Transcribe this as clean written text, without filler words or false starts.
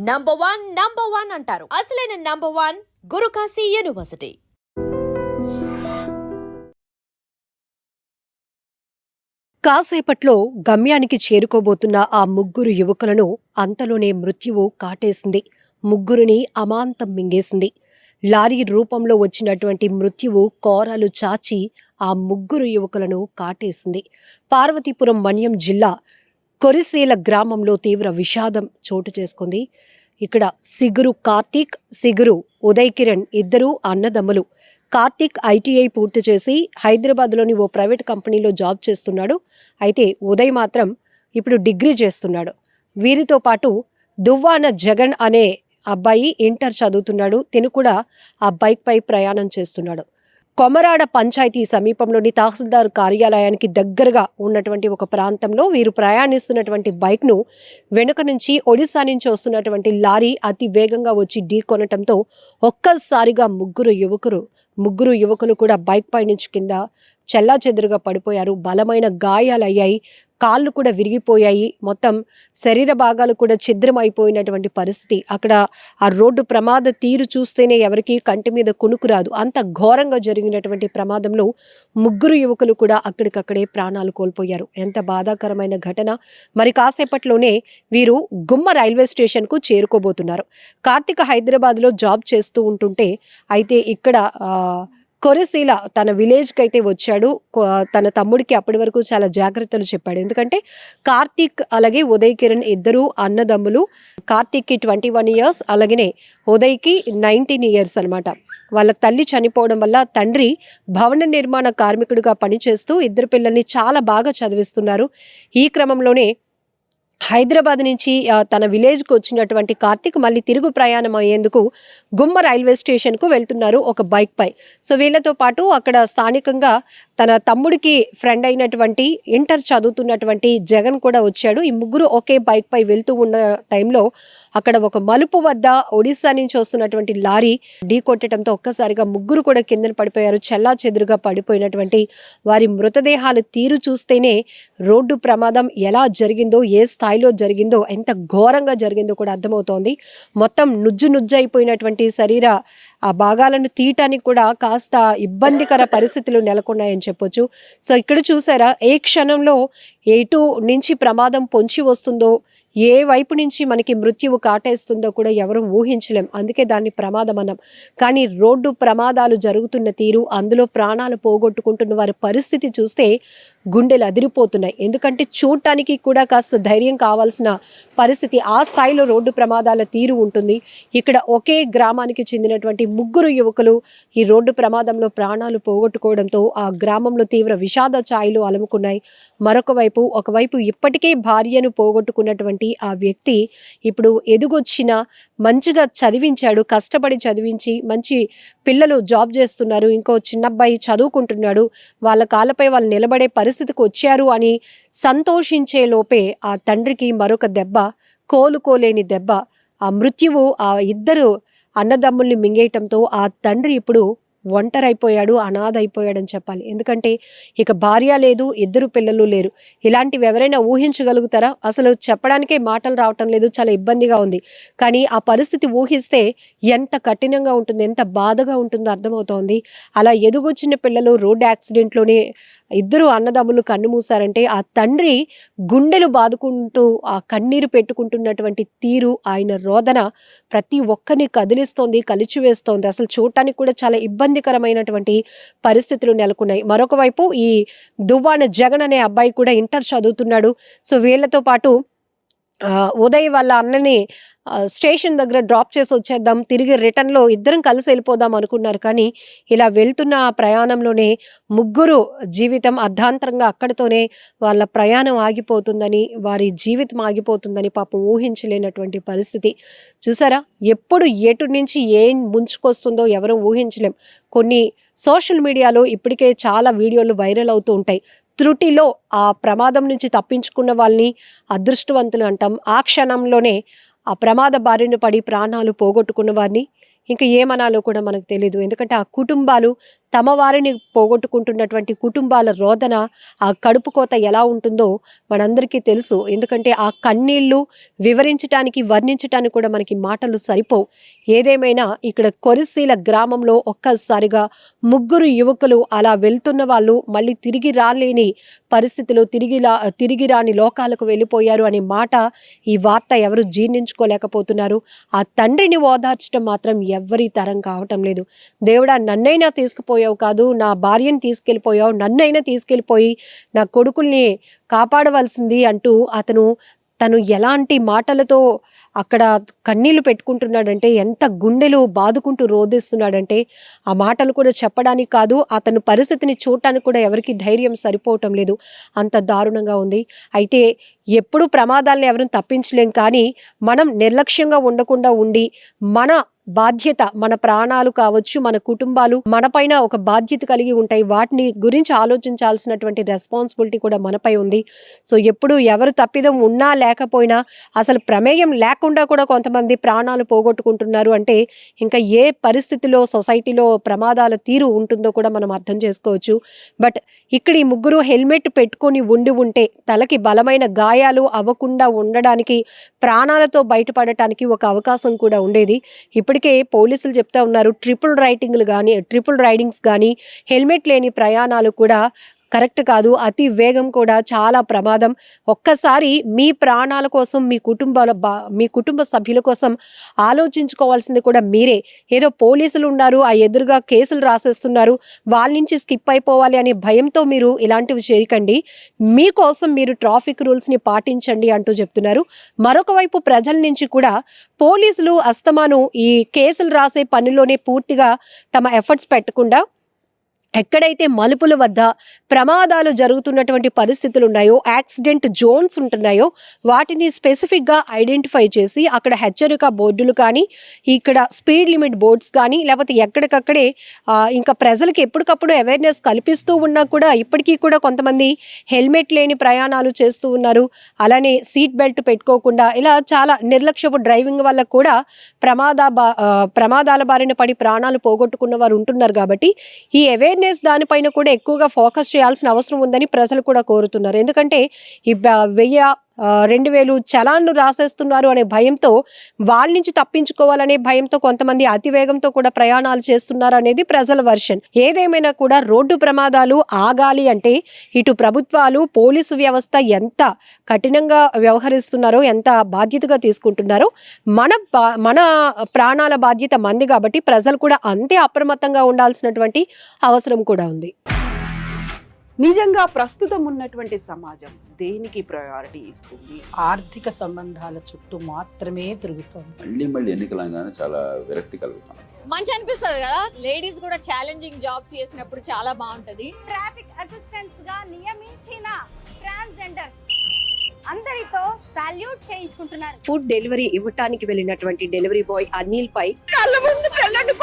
Number one అంటారు. అసలైన number one Guru Kashi university. కాసేపట్లో గమ్యానికి చేరుకోబోతున్న ఆ ముగ్గురు యువకులను అంతలోనే మృత్యువు కాటేసింది. ముగ్గురిని అమాంతం మింగేసింది. లారీ రూపంలో వచ్చినటువంటి మృత్యువు కోరాలు చాచి ఆ ముగ్గురు యువకులను కాటేసింది. పార్వతీపురం మన్యం జిల్లా కొరిసేల గ్రామంలో తీవ్ర విషాదం చోటు చేసుకుంది. ఇక్కడ సిగురు కార్తీక్, సిగురు ఉదయ్ కిరణ్ ఇద్దరూ అన్నదమ్ములు. కార్తీక్ ఐటీఐ పూర్తి చేసి హైదరాబాద్లోని ఓ ప్రైవేట్ కంపెనీలో జాబ్ చేస్తున్నాడు. అయితే ఉదయ్ మాత్రం ఇప్పుడు డిగ్రీ చేస్తున్నాడు. వీరితో పాటు దువ్వాన జగన్ అనే అబ్బాయి ఇంటర్ చదువుతున్నాడు. తిను కూడా ఆ బైక్పై ప్రయాణం చేస్తున్నాడు. కొమరాడ పంచాయతీ సమీపంలోని తహసీల్దార్ కార్యాలయానికి దగ్గరగా ఉన్నటువంటి ఒక ప్రాంతంలో వీరు ప్రయాణిస్తున్నటువంటి బైక్ను వెనుక నుంచి ఒడిశా నుంచి వస్తున్నటువంటి లారీ అతి వేగంగా వచ్చి ఢీకొనటంతో ఒక్కసారిగా ముగ్గురు యువకులు కూడా బైక్ పై నుంచి కింద చెల్లాచెదురుగా పడిపోయారు. బలమైన గాయాలయ్యాయి. కాళ్ళు కూడా విరిగిపోయాయి. మొత్తం శరీర భాగాలు కూడా ఛిద్రమైపోయినటువంటి పరిస్థితి. అక్కడ ఆ రోడ్డు ప్రమాద తీరు చూస్తేనే ఎవరికి కంటి మీద కునుకు రాదు. అంత ఘోరంగా జరిగినటువంటి ప్రమాదంలో ముగ్గురు యువకులు కూడా అక్కడికక్కడే ప్రాణాలు కోల్పోయారు. ఎంత బాధాకరమైన ఘటన. మరి కాసేపట్లోనే వీరు గుమ్మ రైల్వే స్టేషన్కు చేరుకోబోతున్నారు. కార్తీక్ హైదరాబాద్లో జాబ్ చేస్తూ ఉంటుంటే అయితే ఇక్కడ కొరిసీల తన విలేజ్కి అయితే వచ్చాడు. తన తమ్ముడికి అప్పటి వరకు చాలా జాగ్రత్తలు చెప్పాడు. ఎందుకంటే కార్తీక్ అలాగే ఉదయ్ కిరణ్ ఇద్దరు అన్నదమ్ములు. కార్తీక్కి 21 ఇయర్స్, అలాగనే ఉదయ్కి 19 ఇయర్స్ అనమాట. వాళ్ళ తల్లి చనిపోవడం వల్ల తండ్రి భవన నిర్మాణ కార్మికుడిగా పనిచేస్తూ ఇద్దరు పిల్లల్ని చాలా బాగా చదివిస్తున్నారు. ఈ క్రమంలోనే హైదరాబాద్ నుంచి తన విలేజ్కి వచ్చినటువంటి కార్తీక్ మళ్ళీ తిరుగు ప్రయాణం అయ్యేందుకు గుమ్మ రైల్వే స్టేషన్కు వెళ్తున్నారు ఒక బైక్ పై. సో వీళ్ళతో పాటు అక్కడ స్థానికంగా తన తమ్ముడికి ఫ్రెండ్ అయినటువంటి ఇంటర్ చదువుతున్నటువంటి జగన్ కూడా వచ్చాడు. ఈ ముగ్గురు ఒకే బైక్ పై వెళ్తూ ఉన్న టైంలో అక్కడ ఒక మలుపు వద్ద ఒడిశా నుంచి వస్తున్నటువంటి లారీ ఢీకొట్టడంతో ఒక్కసారిగా ముగ్గురు కూడా కిందన పడిపోయారు. చెల్లా చెదురుగా పడిపోయినటువంటి వారి మృతదేహాలు తీరు చూస్తేనే రోడ్డు ప్రమాదం ఎలా జరిగిందో, ఏ స్థాయిలో జరిగిందో, ఎంత ఘోరంగా జరిగిందో కూడా అర్థమవుతోంది. మొత్తం నుజ్జు అయిపోయినటువంటి శరీర ఆ భాగాలను తీయటానికి కూడా కాస్త ఇబ్బందికర పరిస్థితులు నెలకొన్నాయని చెప్పొచ్చు. సో ఇక్కడ చూసారా, ఏ క్షణంలో ఎటు నుంచి ప్రమాదం పొంచి వస్తుందో, ఏ వైపు నుంచి మనకి మృత్యువు కాటేస్తుందో కూడా ఎవరు ఊహించలేం. అందుకే దాన్ని ప్రమాదం అన్నాం. కానీ రోడ్డు ప్రమాదాలు జరుగుతున్న తీరు, అందులో ప్రాణాలు పోగొట్టుకుంటున్న వారి పరిస్థితి చూస్తే గుండెలు అదిరిపోతున్నాయి. ఎందుకంటే చూడటానికి కూడా కాస్త ధైర్యం కావాల్సిన పరిస్థితి. ఆ స్థాయిలో రోడ్డు ప్రమాదాల తీరు ఉంటుంది. ఇక్కడ ఒకే గ్రామానికి చెందినటువంటి ముగ్గురు యువకులు ఈ రోడ్డు ప్రమాదంలో ప్రాణాలు పోగొట్టుకోవడంతో ఆ గ్రామంలో తీవ్ర విషాద ఛాయలు అలుముకున్నాయి. ఒకవైపు ఇప్పటికే భార్యను పోగొట్టుకున్నటువంటి ఆ వ్యక్తి ఇప్పుడు ఎదుగొచ్చిన మంచిగా చదివించాడు, కష్టపడి చదివించి మంచి పిల్లలు జాబ్ చేస్తున్నారు, ఇంకో చిన్నబ్బాయి చదువుకుంటున్నాడు, వాళ్ళ కాళ్ళపై వాళ్ళు నిలబడే పరిస్థితికి వచ్చారు అని సంతోషించే లోపే ఆ తండ్రికి మరొక దెబ్బ, కోలుకోలేని దెబ్బ. ఆ మృత్యువు ఆ ఇద్దరు అన్నదమ్ముల్ని మింగేయటంతో ఆ తండ్రి ఇప్పుడు ఒంటరైపోయాడు, అనాథ అయిపోయాడని చెప్పాలి. ఎందుకంటే ఇక భార్య లేదు, ఇద్దరు పిల్లలు లేరు. ఇలాంటివి ఎవరైనా ఊహించగలుగుతారా? అసలు చెప్పడానికే మాటలు రావటం లేదు. చాలా ఇబ్బందిగా ఉంది. కానీ ఆ పరిస్థితి ఊహిస్తే ఎంత కఠినంగా ఉంటుంది, ఎంత బాధగా ఉంటుందో అర్థమవుతోంది. అలా ఎదుగొచ్చిన పిల్లలు రోడ్డు యాక్సిడెంట్లోనే ఇద్దరు అన్నదమ్ములు కన్నుమూశారంటే ఆ తండ్రి గుండెలు బాదుకుంటూ ఆ కన్నీరు పెట్టుకుంటున్నటువంటి తీరు, ఆయన రోదన ప్రతి ఒక్కరిని కదిలిస్తోంది, కలిచివేస్తోంది. అసలు చూడటానికి కూడా చాలా ఇబ్బందికరమైనటువంటి పరిస్థితులు నెలకొన్నాయి. మరొక వైపు ఈ దువ్వాన జగన్ అనే అబ్బాయి కూడా ఇంటర్ చదువుతున్నాడు. సో వీళ్ళతో పాటు ఉదయ్ వాళ్ళ అన్నని స్టేషన్ దగ్గర డ్రాప్ చేసి వచ్చేద్దాం, తిరిగి రిటర్న్లో ఇద్దరం కలిసి వెళ్ళిపోదాం అనుకున్నారు. కానీ ఇలా వెళ్తున్న ఆ ప్రయాణంలోనే ముగ్గురు జీవితం అర్ధాంతరంగా అక్కడితోనే వాళ్ళ ప్రయాణం ఆగిపోతుందని, వారి జీవితం ఆగిపోతుందని పాపం ఊహించలేనటువంటి పరిస్థితి. చూసారా, ఎప్పుడు ఎటు నుంచి ఏం ముంచుకొస్తుందో ఎవరూ ఊహించలేం. కొన్ని సోషల్ మీడియాలో ఇప్పటికే చాలా వీడియోలు వైరల్ అవుతూ ఉంటాయి. త్రుటిలో ఆ ప్రమాదం నుంచి తప్పించుకున్న వాళ్ళని అదృష్టవంతులు అంటాం. ఆ క్షణంలోనే ఆ ప్రమాద బారిన పడి ప్రాణాలు పోగొట్టుకున్న వారిని ఇంకా ఏమనాలో కూడా మనకు తెలీదు. ఎందుకంటే ఆ కుటుంబాలు తమ వారిని పోగొట్టుకుంటున్నటువంటి కుటుంబాల రోదన, ఆ కడుపు కోత ఎలా ఉంటుందో మనందరికీ తెలుసు. ఎందుకంటే ఆ కన్నీళ్లు వివరించటానికి, వర్ణించటానికి కూడా మనకి మాటలు సరిపోవు. ఏదేమైనా ఇక్కడ కొరిసీల గ్రామంలో ఒక్కసారిగా ముగ్గురు యువకులు అలా వెళ్తున్న వాళ్ళు మళ్ళీ తిరిగి రాలేని పరిస్థితిలో తిరిగి రాని లోకాలకు వెళ్ళిపోయారు అనే మాట, ఈ వార్త ఎవరు జీర్ణించుకోలేకపోతున్నారు. ఆ తండ్రిని ఓదార్చడం మాత్రం ఎవ్వరి తరం కావటం లేదు. దేవుడా, నన్నైనా తీసుకుపోయావు కాదు, నా భార్యని తీసుకెళ్ళిపోయావు, నన్నైనా తీసుకెళ్ళిపోయి నా కొడుకుల్ని కాపాడవలసింది అంటూ తను ఎలాంటి మాటలతో అక్కడ కన్నీళ్లు పెట్టుకుంటున్నాడంటే, ఎంత గుండెలు బాదుకుంటూ రోదిస్తున్నాడంటే, ఆ మాటలు కూడా చెప్పడానికి కాదు, అతను పరిస్థితిని చూడటానికి కూడా ఎవరికి ధైర్యం సరిపోవటం లేదు. అంత దారుణంగా ఉంది. అయితే ఎప్పుడు ప్రమాదాలను ఎవరిని తప్పించలేం, కానీ మనం నిర్లక్ష్యంగా ఉండకుండా ఉండి మన బాధ్యత, మన ప్రాణాలు కావచ్చు, మన కుటుంబాలు మనపైన ఒక బాధ్యత కలిగి ఉంటాయి. వాటిని గురించి ఆలోచించాల్సినటువంటి రెస్పాన్సిబిలిటీ కూడా మనపై ఉంది. సో ఎప్పుడు ఎవరు తప్పిదం ఉన్నా లేకపోయినా, అసలు ప్రమేయం లేకుండా కూడా కొంతమంది ప్రాణాలు పోగొట్టుకుంటున్నారు అంటే, ఇంకా ఏ పరిస్థితిలో సొసైటీలో ప్రమాదాల తీరు ఉంటుందో కూడా మనం అర్థం చేసుకోవచ్చు. బట్ ఇక్కడ ఈ ముగ్గురు హెల్మెట్ పెట్టుకొని ఉంటే తలకి బలమైన గాయాలు అవ్వకుండా ఉండడానికి, ప్రాణాలతో బయటపడటానికి ఒక అవకాశం కూడా ఉండేది. ఇప్పటికే పోలీసులు చెప్తా ఉన్నారు, ట్రిపుల్ రైడింగ్స్ కానీ హెల్మెట్ లేని ప్రయాణాలు కూడా కరెక్ట్ కాదు. అతి వేగం కూడా చాలా ప్రమాదం. ఒక్కసారి మీ ప్రాణాల కోసం, మీ కుటుంబ సభ్యుల కోసం ఆలోచించుకోవాల్సింది కూడా మీరే. ఏదో పోలీసులు ఉన్నారు, ఆ ఎదురుగా కేసులు రాసేస్తున్నారు, వాళ్ళ నుంచి స్కిప్ అయిపోవాలి అనే భయంతో మీరు ఇలాంటివి చేయకండి. మీకోసం మీరు ట్రాఫిక్ రూల్స్ని పాటించండి అంటూ చెప్తున్నారు. మరొక వైపు ప్రజల నుంచి కూడా పోలీసులు అస్తమాను ఈ కేసులు రాసే పనిలోనే పూర్తిగా తమ ఎఫర్ట్స్ పెట్టకుండా, ఎక్కడైతే మలుపుల వద్ద ప్రమాదాలు జరుగుతున్నటువంటి పరిస్థితులు ఉన్నాయో, యాక్సిడెంట్ జోన్స్ ఉంటున్నాయో, వాటిని స్పెసిఫిక్గా ఐడెంటిఫై చేసి అక్కడ హెచ్చరిక బోర్డులు కానీ, ఇక్కడ స్పీడ్ లిమిట్ బోర్డ్స్ కానీ, లేకపోతే ఎక్కడికక్కడే ఇంకా ప్రజలకు ఎప్పటికప్పుడు అవేర్నెస్ కల్పిస్తూ ఉన్నా కూడా ఇప్పటికీ కూడా కొంతమంది హెల్మెట్ లేని ప్రయాణాలు చేస్తూ ఉన్నారు. అలానే సీట్ బెల్ట్ పెట్టుకోకుండా, ఇలా చాలా నిర్లక్ష్యపు డ్రైవింగ్ వల్ల కూడా ప్రమాదాల బారిన పడి ప్రాణాలు పోగొట్టుకున్న వారు ఉంటున్నారు. కాబట్టి ఈ అవేర్నెస్ దానిపైన కూడా ఎక్కువగా ఫోకస్ చేయాల్సిన అవసరం ఉందని ప్రజలు కూడా కోరుతున్నారు. ఎందుకంటే ఈ 1000-2000 చలాన్లు రాసేస్తున్నారు అనే భయంతో, వాళ్ళ నుంచి తప్పించుకోవాలనే భయంతో కొంతమంది అతివేగంతో కూడా ప్రయాణాలు చేస్తున్నారు అనేది ప్రజల వర్షన్. ఏదేమైనా కూడా రోడ్డు ప్రమాదాలు ఆగాలి అంటే ఇటు ప్రభుత్వాలు, పోలీసు వ్యవస్థ ఎంత కఠినంగా వ్యవహరిస్తున్నారో, ఎంత బాధ్యతగా తీసుకుంటున్నారో, మన ప్రాణాల బాధ్యత మంది కాబట్టి ప్రజలు కూడా అంతే అప్రమత్తంగా ఉండాల్సినటువంటి అవసరం కూడా ఉంది. నిజంగా ప్రస్తుతం ఉన్నటువంటి సమాజం దేనికి ప్రయారిటీ ఇస్తుంది? ఆర్థిక సంబంధాల చుట్టూ మాత్రమే తిరుగుతుంది. మళ్ళీ ఎన్నికలంగానే చాలా విరక్తి కలుగుతాను. మంచి అనిపిస్తుంది కదా, లేడీస్ కూడా ఛాలెంజింగ్ జాబ్స్ చేసినప్పుడు చాలా బాగుంటది. ట్రాఫిక్ అసిస్టెంట్స్ గా నియమించిన ట్రాన్స్జెండర్స్ అందరితో సాల్యూట్ చేయించుకుంటున్నారు. ఫుడ్ డెలివరీ ఇవ్వటానికి వెళ్ళినటువంటి డెలివరీ బాయ్ అనిల్ పై కళ్ళ ముందు పెళ్ళండి